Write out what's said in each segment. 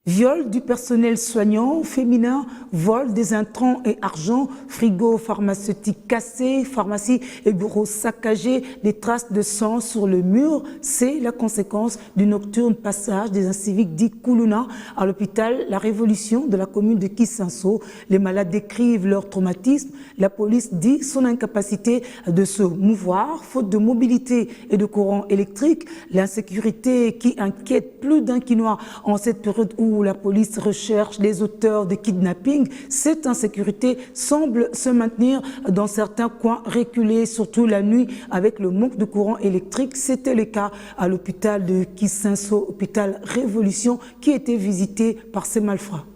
Viol du personnel soignant féminin, vol des intrants et argent, frigo pharmaceutique cassé, pharmacie et bureaux saccagés, des traces de sang sur le mur. C'est la conséquence du nocturne passage des inciviques dits Kuluna à l'hôpital La Révolution de la commune de Kisinso. Les malades décrivent leur traumatisme. La police dit son incapacité de se mouvoir, faute de mobilité et de courant électrique. L'insécurité qui inquiète plus d'un Quinois en cette période où la police recherche les auteurs de kidnapping. Cette insécurité semble se maintenir dans certains coins reculés, surtout la nuit avec le manque de courant électrique. C'était le cas à l'hôpital de Kisinso, hôpital Révolution, qui était visité par ces malfrats.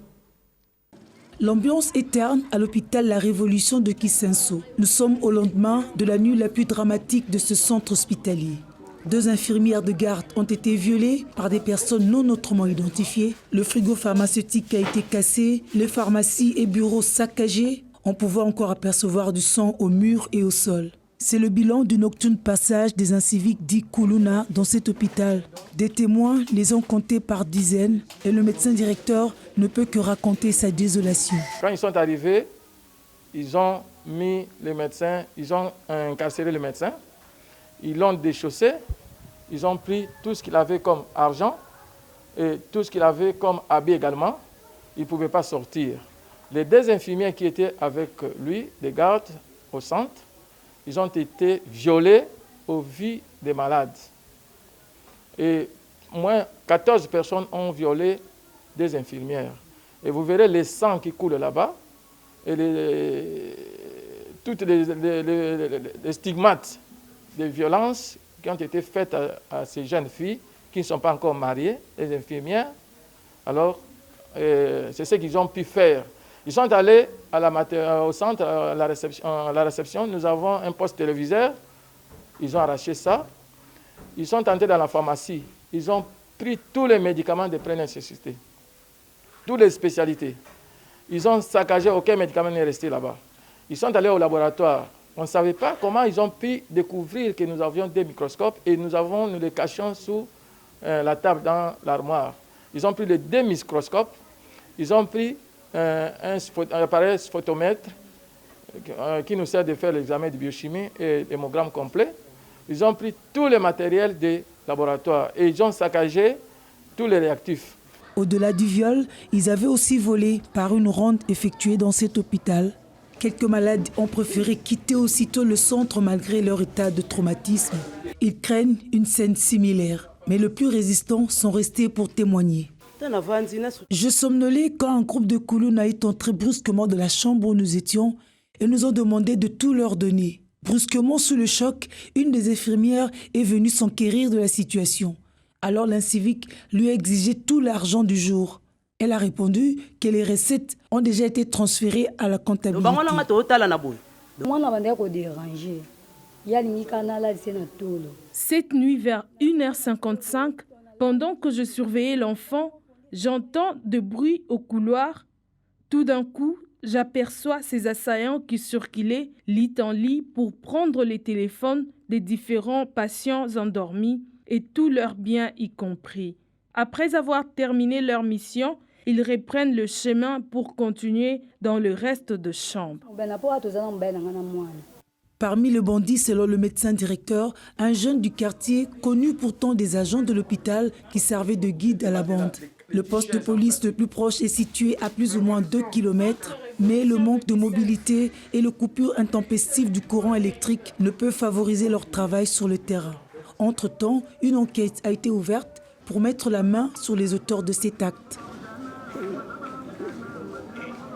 L'ambiance est terne à l'hôpital La Révolution de Kisinso. Nous sommes au lendemain de la nuit la plus dramatique de ce centre hospitalier. 2 infirmières de garde ont été violées par des personnes non autrement identifiées. Le frigo pharmaceutique a été cassé, les pharmacies et bureaux saccagés. On pouvait encore apercevoir du sang au mur et au sol. C'est le bilan du nocturne passage des inciviques dits Kuluna dans cet hôpital. Des témoins les ont comptés par dizaines et le médecin directeur ne peut que raconter sa désolation. Quand ils sont arrivés, ils ont mis les médecins, ils ont incarcéré le médecin. Ils l'ont déchaussé, ils ont pris tout ce qu'il avait comme argent et tout ce qu'il avait comme habit également. Il ne pouvait pas sortir. Les 2 infirmières qui étaient avec lui, des gardes au centre, ils ont été violés au vu des malades. Et moins 14 personnes ont violé des infirmières. Et vous verrez les sangs qui coulent là-bas et toutes les stigmates des violences qui ont été faites à ces jeunes filles qui ne sont pas encore mariées, les infirmières. Alors, c'est ce qu'ils ont pu faire. Ils sont allés au centre, à la réception. Nous avons un poste téléviseur. Ils ont arraché ça. Ils sont entrés dans la pharmacie. Ils ont pris tous les médicaments de première nécessité, toutes les spécialités. Ils ont saccagé, aucun médicament n'est resté là-bas. Ils sont allés au laboratoire. On ne savait pas comment ils ont pu découvrir que nous avions des microscopes et nous les cachions sous la table dans l'armoire. Ils ont pris les 2 microscopes, ils ont pris un appareil photomètre qui nous sert de faire l'examen de biochimie et l'hémogramme complet. Ils ont pris tout le matériel des laboratoires et ils ont saccagé tous les réactifs. Au-delà du viol, ils avaient aussi volé par une ronde effectuée dans cet hôpital. Quelques malades ont préféré quitter aussitôt le centre malgré leur état de traumatisme. Ils craignent une scène similaire, mais les plus résistants sont restés pour témoigner. Je somnolais quand un groupe de Kuluna est entré brusquement dans la chambre où nous étions et nous ont demandé de tout leur donner. Brusquement, sous le choc, une des infirmières est venue s'enquérir de la situation. Alors l'incivique lui a exigé tout l'argent du jour. Elle a répondu que les recettes ont déjà été transférées à la comptabilité. Cette nuit, vers 1h55, pendant que je surveillais l'enfant, j'entends de bruit au couloir. Tout d'un coup, j'aperçois ces assaillants qui circulaient lit en lit pour prendre les téléphones des différents patients endormis et tous leurs biens y compris. Après avoir terminé leur mission, ils reprennent le chemin pour continuer dans le reste de chambre. Parmi les bandits, selon le médecin directeur, un jeune du quartier, connu pourtant des agents de l'hôpital qui servait de guide à la bande. Le poste de police le plus proche est situé à plus ou moins 2 km, mais le manque de mobilité et le coupure intempestive du courant électrique ne peuvent favoriser leur travail sur le terrain. Entre-temps, une enquête a été ouverte pour mettre la main sur les auteurs de cet acte.